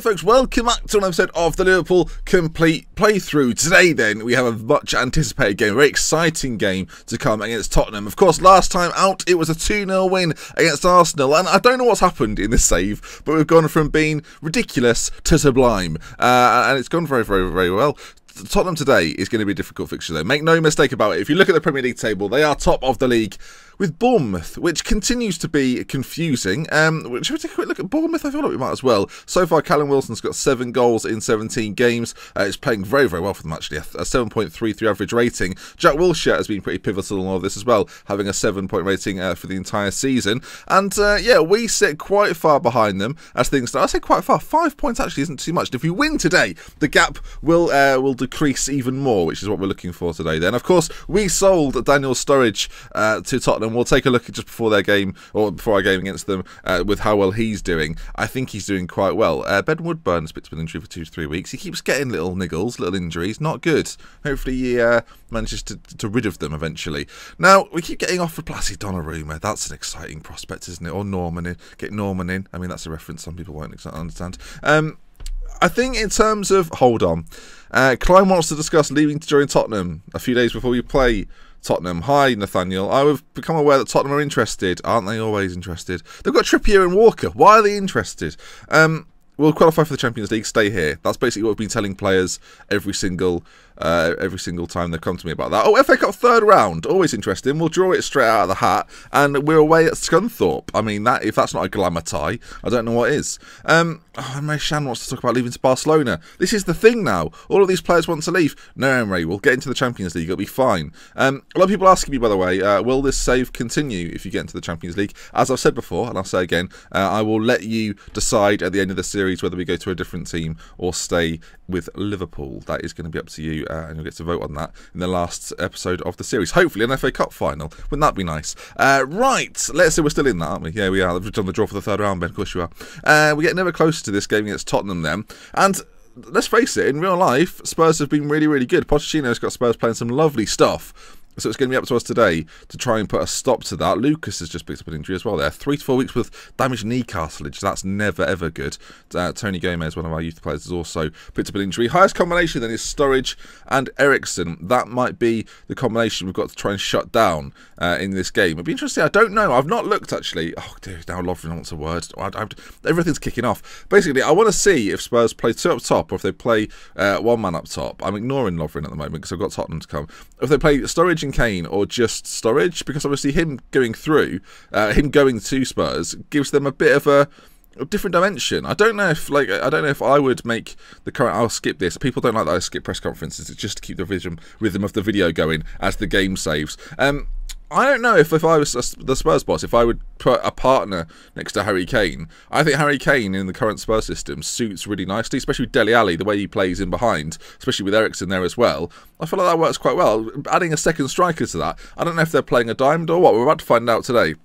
Right folks, welcome back to an episode of the Liverpool Complete Playthrough. Today then, we have a much anticipated game, a very exciting game to come against Tottenham. Of course, last time out, it was a 2-0 win against Arsenal, and I don't know what's happened in this save, but we've gone from being ridiculous to sublime, and it's gone very, very, very well. Tottenham today is going to be a difficult fixture though. Make no mistake about it. If you look at the Premier League table, they are top of the league with Bournemouth, which continues to be confusing. Should we take a quick look at Bournemouth? I feel like we might as well. So far, Callum Wilson's got 7 goals in 17 games. He's playing very, very well for them, actually. A 7.33 average rating. Jack Wilshere has been pretty pivotal in all of this as well, having a 7-point rating for the entire season. And, yeah, we sit quite far behind them as things start. I say quite far. 5 points actually isn't too much. And if we win today, the gap will decrease even more, which is what we're looking for today then. Of course, we sold Daniel Sturridge to Tottenham. We'll take a look at just before their game, or before our game against them, with how well he's doing. I think he's doing quite well. Ben Woodburn's picked up an injury for 2 to 3 weeks. He keeps getting little niggles, little injuries. Not good. Hopefully he manages to rid of them eventually. Now, we keep getting off for Blasey Donnarumma. That's an exciting prospect, isn't it? Or Norman in. Get Norman in. I mean, that's a reference some people won't understand. I think in terms of... Hold on. Klein wants to discuss leaving to join Tottenham a few days before we play Tottenham. Hi, Nathaniel. I've become aware that Tottenham are interested. Aren't they always interested? They've got Trippier and Walker. Why are they interested? We'll qualify for the Champions League. Stay here. That's basically what we've been telling players every single time they come to me about that. Oh, FA Cup 3rd round. Always interesting. We'll draw it straight out of the hat, and we're away at Scunthorpe. I mean, that if that's not a glamour tie, I don't know what is. Emre Can wants to talk about leaving to Barcelona. This is the thing now. All of these players want to leave. No, Emre, we'll get into the Champions League. It'll be fine. A lot of people asking me, by the way, will this save continue if you get into the Champions League? As I've said before, and I'll say again, I will let you decide at the end of the series whether we go to a different team or stay with Liverpool. That is going to be up to you, and you'll get to vote on that in the last episode of the series. Hopefully an FA Cup final. Wouldn't that be nice? Right, let's say we're still in that, aren't we? Yeah, we are. We've done the draw for the 3rd round, Ben. Of course you are. We get never closer to this game against Tottenham then. And let's face it, in real life, Spurs have been really, really good. Pochettino's got Spurs playing some lovely stuff. So it's going to be up to us today to try and put a stop to that. Lucas has just picked up an injury as well there. 3 to 4 weeks with damaged knee cartilage. That's never, ever good. Tony Gomez, one of our youth players, has also picked up an injury. Highest combination then is Sturridge and Eriksen. That might be the combination we've got to try and shut down in this game. It'd be interesting. I don't know. I've not looked, actually. Oh, dear, now Lovren wants a word. Everything's kicking off. Basically, I want to see if Spurs play 2 up top or if they play 1 man up top. I'm ignoring Lovren at the moment because I've got Tottenham to come. If they play Sturridge and Kane or just Sturridge, because obviously him going through, him going to Spurs gives them a bit of a different dimension. I don't know if I would make the current. I'll skip this. People don't like that I skip press conferences. It's just to keep the rhythm of the video going as the game saves. I don't know if I was the Spurs boss, if I would put a partner next to Harry Kane. I think Harry Kane in the current Spurs system suits really nicely, especially with Dele Alli, the way he plays in behind, especially with Eriksen there as well. I feel like that works quite well. Adding a second striker to that, I don't know if they're playing a diamond or what. We're about to find out today.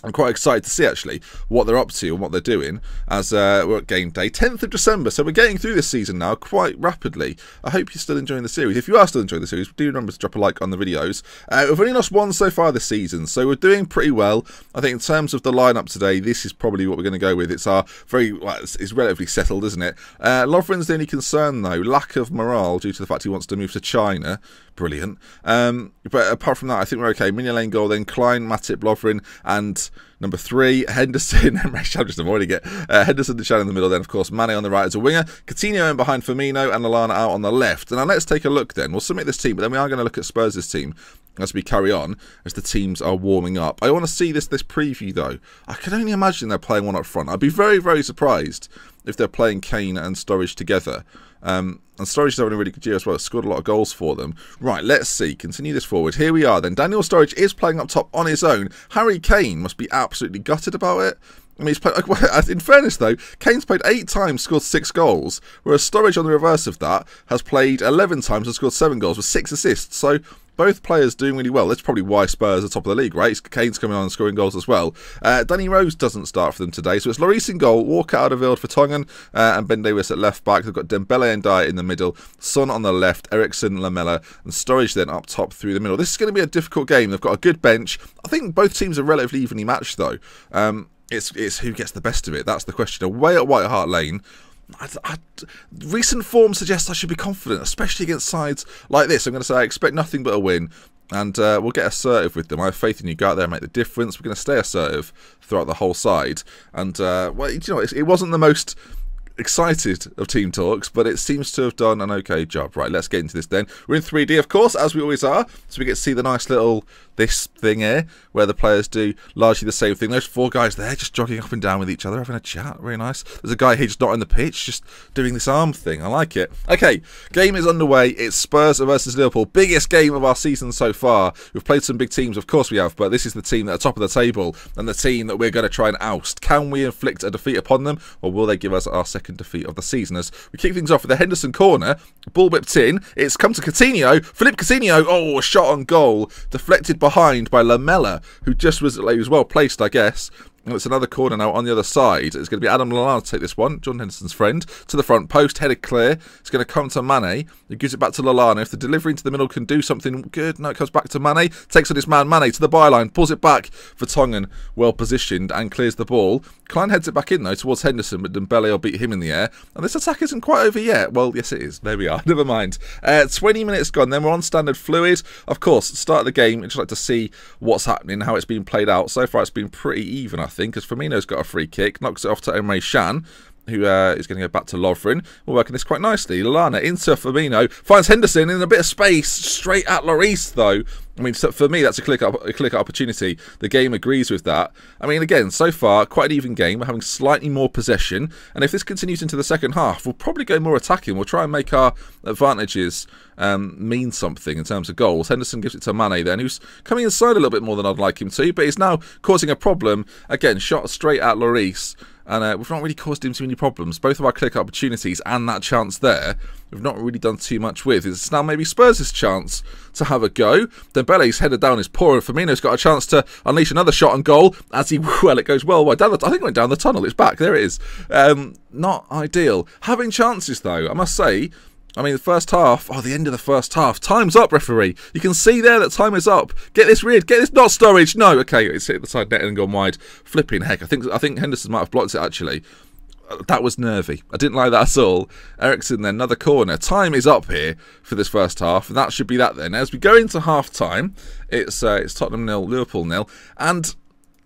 I'm quite excited to see, actually, what they're up to and what they're doing as we're at game day. 10th of December, so we're getting through this season now quite rapidly. I hope you're still enjoying the series. If you are still enjoying the series, do remember to drop a like on the videos. We've only lost 1 so far this season, so we're doing pretty well. I think in terms of the lineup today, this is probably what we're going to go with. It's it's relatively settled, isn't it? Lovren's the only concern, though. Lack of morale due to the fact he wants to move to China. Brilliant. But apart from that, I think we're okay. Mignolet goal, then Klein, Matip, Lovren, and number 3, Henderson. I'm just avoiding it. Henderson and Shan in the middle, then of course Mane on the right as a winger, Coutinho in behind Firmino, and Lallana out on the left. And now let's take a look then. We'll submit this team, but then we are going to look at Spurs' team as we carry on, as the teams are warming up. I want to see this preview though. I can only imagine they're playing 1 up front. I'd be very, very surprised if they're playing Kane and Sturridge together. And Sturridge is having a really good year as well. Scored a lot of goals for them. Right, let's see. Continue this forward. Here we are then. Daniel Sturridge is playing up top on his own. Harry Kane must be absolutely gutted about it. I mean, he's played, in fairness though, Kane's played 8 times, scored 6 goals, whereas Sturridge on the reverse of that has played 11 times and scored 7 goals with 6 assists. So both players doing really well. That's probably why Spurs are top of the league, right? Kane's coming on and scoring goals as well. Danny Rose doesn't start for them today, so it's Lloris in goal, Walker out of field for Tongan, and Ben Davies at left back. They've got Dembele and Dyer in the middle, Son on the left, Eriksen, Lamela, and Sturridge then up top through the middle. This is going to be a difficult game. They've got a good bench. I think both teams are relatively evenly matched, though. It's who gets the best of it. That's the question. Away at White Hart Lane, recent form suggests I should be confident, especially against sides like this. I'm going to say I expect nothing but a win, and we'll get assertive with them. I have faith in you. Go out there and make the difference. We're going to stay assertive throughout the whole side. And, well, you know, it wasn't the most excited of team talks, but it seems to have done an okay job. Right, let's get into this then. We're in 3D, of course, as we always are, so we get to see the nice little this thing here where the players do largely the same thing. There's 4 guys there just jogging up and down with each other, having a chat. Really nice. There's a guy here just not on the pitch, just doing this arm thing. I like it. Okay, game is underway. It's Spurs versus Liverpool. Biggest game of our season so far. We've played some big teams, of course we have, but this is the team at the top of the table and the team that we're going to try and oust. Can we inflict a defeat upon them, or will they give us our second defeat of the season? As we kick things off with the Henderson corner, ball whipped in. It's come to Coutinho. Philippe Coutinho. Oh, a shot on goal, deflected behind by Lamela, who just was well placed, I guess. And it's another corner now on the other side. It's going to be Adam Lallana to take this one, John Henderson's friend, to the front post, headed clear. It's going to come to Mane. He gives it back to Lallana. If the delivery into the middle can do something good, no, it comes back to Mane. Takes on his man Mane to the byline, pulls it back for Tongan, well positioned, and clears the ball. Klein heads it back in though towards Henderson, but Dembele will beat him in the air. And this attack isn't quite over yet. Well, yes it is. There we are. Never mind. 20 minutes gone. Then we're on standard fluid. Of course, start of the game. I'd just like to see what's happening, how it's been played out. So far, it's been pretty even, I think, because Firmino's got a free kick, knocks it off to Emre Can, who is going to go back to Lovren. We're working this quite nicely. Lallana into Firmino, finds Henderson in a bit of space, straight at Lloris though. I mean, so for me, that's a clear-cut opportunity. The game agrees with that. I mean, again, so far, quite an even game. We're having slightly more possession. And if this continues into the second half, we'll probably go more attacking. We'll try and make our advantages mean something in terms of goals. Henderson gives it to Mane then, who's coming inside a little bit more than I'd like him to, but he's now causing a problem. Again, shot straight at Lloris. And we've not really caused him too many problems. Both of our click opportunities and that chance there, we've not really done too much with. It's now maybe Spurs' chance to have a go. Dembele's headed down is poor, and Firmino's got a chance to unleash another shot on goal. As he, well, it goes well wide. I think it went down the tunnel. It's back. There it is. Not ideal. Having chances, though, I must say. I mean, the first half, the end of the first half. Time's up, referee. You can see there that time is up. Get this rid. Get this, not Sturridge. No, okay, it's hit the side net and gone wide. Flipping heck. I think Henderson might have blocked it, actually. That was nervy. I didn't like that at all. Eriksen then, another corner. Time is up here for this first half, and that should be that then. As we go into half-time, it's Tottenham 0, Liverpool 0, and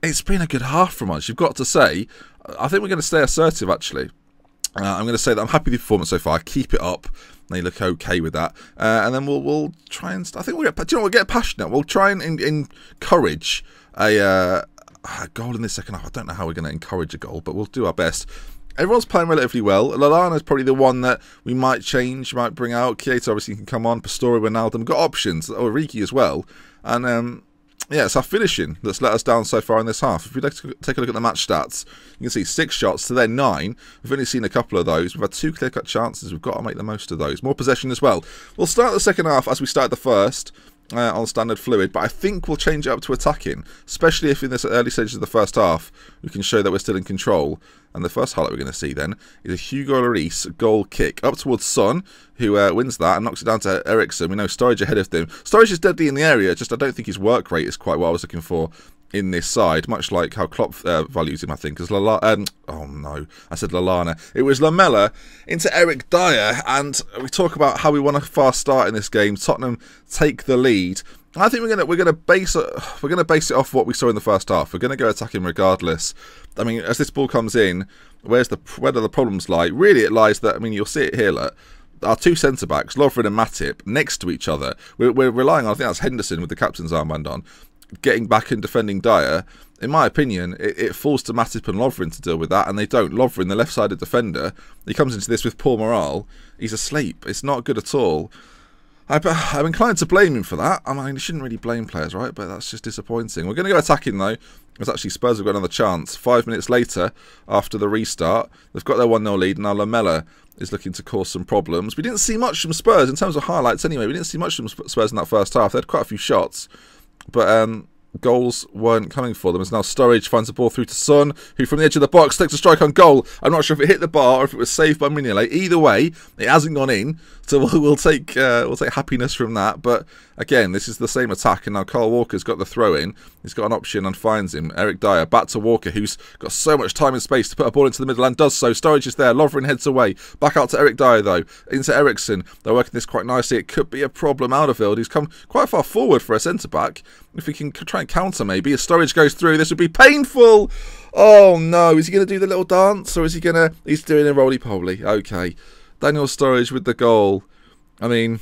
it's been a good half from us, you've got to say. I think we're going to stay assertive, actually. I'm going to say that I'm happy with the performance so far. Keep it up. They look okay with that, and then we'll try and. I think we'll get passionate. We'll try and encourage a goal in this second half. I don't know how we're going to encourage a goal, but we'll do our best. Everyone's playing relatively well. Lallana is probably the one that we might change, might bring out. Keita obviously can come on. Pastore, Wijnaldum, we've got options. Origi as well, and yeah, it's our finishing that's let us down so far in this half. If we take a look at the match stats, you can see 6 shots to their 9. We've only seen a couple of those. We've had 2 clear-cut chances. We've got to make the most of those. More possession as well. We'll start the second half as we started the first on standard fluid, but I think we'll change it up to attacking, especially if in this early stages of the first half we can show that we're still in control. And the first highlight we're going to see then is a Hugo Lloris goal kick up towards Son, who wins that and knocks it down to Eriksen. We know Sturridge ahead of them. Sturridge is deadly in the area, just I don't think his work rate is quite what I was looking for in this side, much like how Klopp values him, I think. As Lallana, oh no, I said Lallana. It was Lamela into Eric Dyer, and we talk about how we want a fast start in this game. Tottenham take the lead. I think we're gonna base it off what we saw in the first half. We're gonna go attacking regardless. I mean, as this ball comes in, where do the problems lie? Really, it lies that, I mean, you'll see it here. Look, our 2 centre backs, Lovren and Matip, next to each other. We're relying on, I think that's Henderson with the captain's armband on, getting back and defending Dyer. In my opinion, it falls to Matip and Lovren to deal with that, and they don't. Lovren, the left-sided defender, he comes into this with poor morale. He's asleep. It's not good at all. I'm inclined to blame him for that. I mean, you shouldn't really blame players, right? But that's just disappointing. We're going to go attacking, though. It's actually Spurs have got another chance. 5 minutes later, after the restart, they've got their 1-0 lead. Now Lamela is looking to cause some problems. We didn't see much from Spurs in terms of highlights anyway. We didn't see much from Spurs in that first half. They had quite a few shots. But goals weren't coming for them. As now Sturridge finds the ball through to Son, who from the edge of the box takes a strike on goal. I'm not sure if it hit the bar or if it was saved by Mignolet. Either way, it hasn't gone in, so we'll take happiness from that. But again, this is the same attack, and now Kyle Walker's got the throw in. He's got an option and finds him. Eric Dyer back to Walker, who's got so much time and space to put a ball into the middle and does so. Sturridge is there. Lovren heads away. Back out to Eric Dyer though. Into Eriksson. They're working this quite nicely. It could be a problem. Alderweireld, who's come quite far forward for a centre back. If we can try and counter maybe. As Sturridge goes through, this would be painful. Oh no, is he going to do the little dance, or is he going to... He's doing a roly-poly. Okay. Daniel Sturridge with the goal. I mean...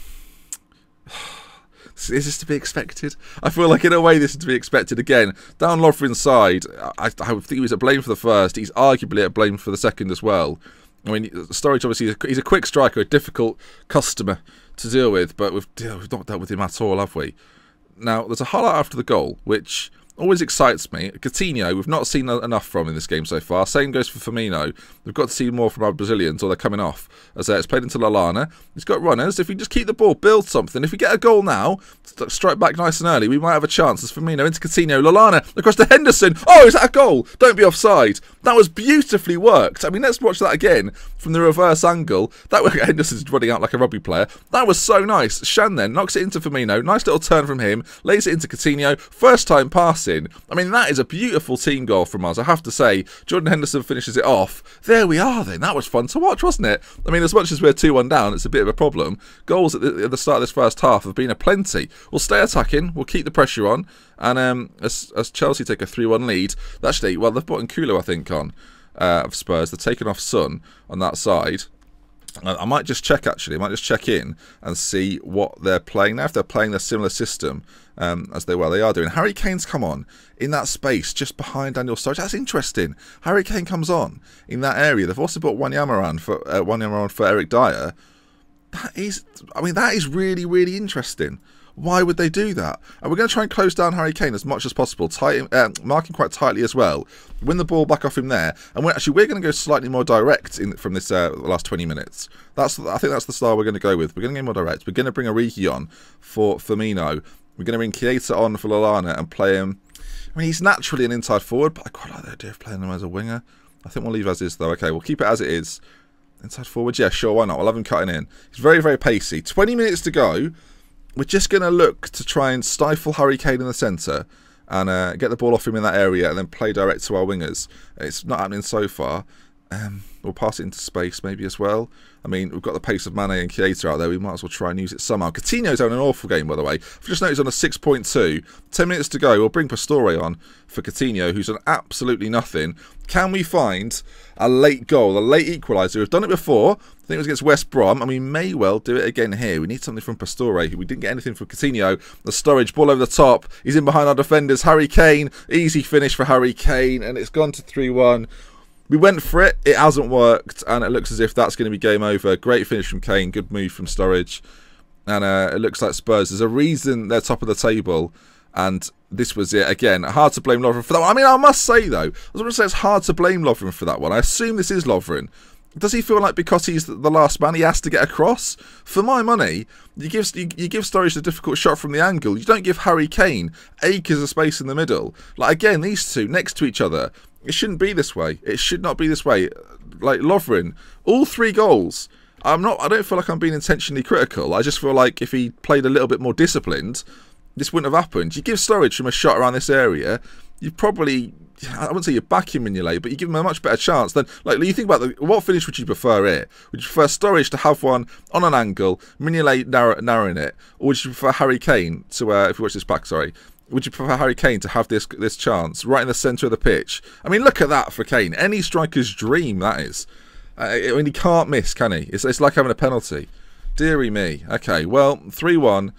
Is this to be expected? I feel like in a way this is to be expected. Again, down Lovren's side, I think he was at blame for the first. He's arguably at blame for the second as well. I mean, Sturridge obviously, he's a quick striker, a difficult customer to deal with, but we've not dealt with him at all, have we? Now, there's a highlight after the goal, which always excites me. Coutinho, we've not seen enough from in this game so far. Same goes for Firmino. We've got to see more from our Brazilians, or they're coming off. As it's played into Lallana. He's got runners. If we just keep the ball, build something. If we get a goal now, strike back nice and early, we might have a chance. As Firmino into Coutinho, Lallana across to Henderson. Oh, is that a goal? Don't be offside. That was beautifully worked. I mean, let's watch that again from the reverse angle. That way, Henderson's running out like a rugby player. That was so nice. Shan then knocks it into Firmino. Nice little turn from him. Lays it into Coutinho. First time passing. I mean, that is a beautiful team goal from us, I have to say. Jordan Henderson finishes it off. There we are then. That was fun to watch, wasn't it? I mean, as much as we're 2-1 down, it's a bit of a problem. Goals at the start of this first half have been aplenty. We'll stay attacking. We'll keep the pressure on. And as Chelsea take a 3-1 lead, actually, well, they've brought Nkulo, I think, on of Spurs. They've taken off Son on that side. I might just check, actually. I might just check in and see what they're playing now. If they're playing a similar system as they are doing. Harry Kane's come on in that space just behind Daniel Sturridge. That's interesting. Harry Kane comes on in that area. They've also brought Wanyama on for Eric Dyer. That is really, really interesting. Why would they do that? And we're going to try and close down Harry Kane as much as possible, mark him quite tightly as well, win the ball back off him there, and we're going to go slightly more direct from this last 20 minutes. I think that's the style we're going to go with. We're going to go more direct. We're going to bring Origi on for Firmino. We're going to bring Chiesa on for Lallana and play him. I mean, he's naturally an inside forward, but I quite like the idea of playing him as a winger. I think we'll leave as is, though. Okay, we'll keep it as it is. Inside forward, yeah, sure, why not? We'll have him cutting in. He's very, very pacey. 20 minutes to go. We're just going to look to try and stifle Harry Kane in the centre and get the ball off him in that area and then play direct to our wingers. It's not happening so far. We'll pass it into space maybe as well. I mean, we've got the pace of Mane and Chiesa out there. We might as well try and use it somehow. Coutinho's having an awful game, by the way. I've just noticed on a 6.2. 10 minutes to go. We'll bring Pastore on for Coutinho, who's on absolutely nothing. Can we find a late goal, a late equaliser? We've done it before. I think it was against West Brom, and we may well do it again here. We need something from Pastore. We didn't get anything from Coutinho. The Sturridge ball over the top. He's in behind our defenders. Harry Kane. Easy finish for Harry Kane, and it's gone to 3-1. We went for it, it hasn't worked, and it looks as if that's going to be game over. Great finish from Kane, good move from Sturridge, and it looks like Spurs. There's a reason they're top of the table, and this was it. Again, hard to blame Lovren for that one. I mean, I must say, though, I was going to say it's hard to blame Lovren for that one. I assume this is Lovren. Does he feel like because he's the last man, he has to get across? For my money, you give Sturridge a difficult shot from the angle. You don't give Harry Kane acres of space in the middle. Like, again, these two next to each other. It shouldn't be this way. It should not be this way. Like Lovren, all 3 goals. I don't feel like I'm being intentionally critical. I just feel like if he played a little bit more disciplined, this wouldn't have happened. You give Sturridge from a shot around this area, you probably, I wouldn't say you back him Mignolet, but you give him a much better chance than, like, you think about what finish would you prefer here? Would you prefer Sturridge to have one on an angle, Mignolet narrowing it, or would you prefer Harry Kane to, if you watch this back, sorry, would you prefer Harry Kane to have this chance right in the centre of the pitch? I mean, look at that for Kane. Any striker's dream, that is. I mean, he can't miss, can he? It's like having a penalty. Deary me. Okay, well, 3-1.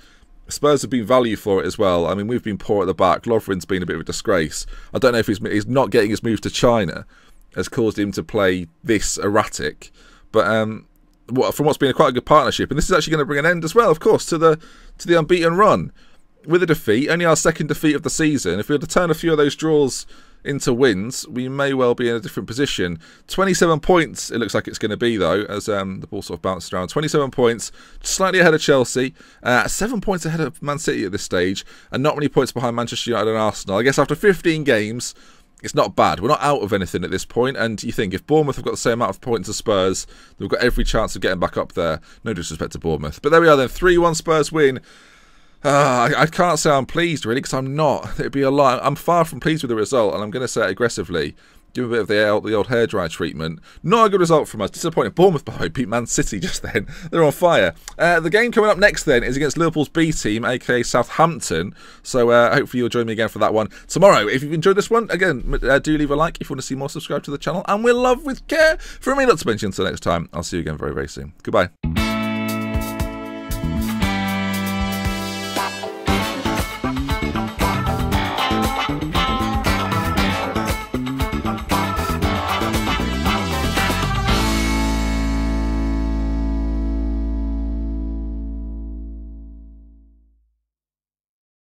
Spurs have been value for it as well. I mean, we've been poor at the back. Lovren's been a bit of a disgrace. I don't know if he's not getting his move to China has caused him to play this erratic. But from what's been quite a good partnership, and this is actually going to bring an end as well, of course, to the unbeaten run. With a defeat, only our second defeat of the season. If we were to turn a few of those draws into wins, we may well be in a different position. 27 points it looks like it's going to be, though, as the ball sort of bounces around. 27 points, slightly ahead of Chelsea, 7 points ahead of Man City at this stage, and not many points behind Manchester United and Arsenal. I guess after 15 games, it's not bad. We're not out of anything at this point, and you think if Bournemouth have got the same amount of points as Spurs, they've got every chance of getting back up there. No disrespect to Bournemouth. But there we are then, 3-1 Spurs win. I can't say I'm pleased, really, because I'm not. It'd be a lie. I'm far from pleased with the result, and I'm going to say it aggressively. Give a bit of the old hairdryer treatment. Not a good result from us. Disappointing. Bournemouth, by the way, beat Man City just then. They're on fire. The game coming up next, then, is against Liverpool's B team, aka Southampton. So hopefully you'll join me again for that one tomorrow. If you've enjoyed this one, again, do leave a like. If you want to see more, subscribe to the channel. And we'll love with care. For me not to mention, until next time, I'll see you again very, very soon. Goodbye.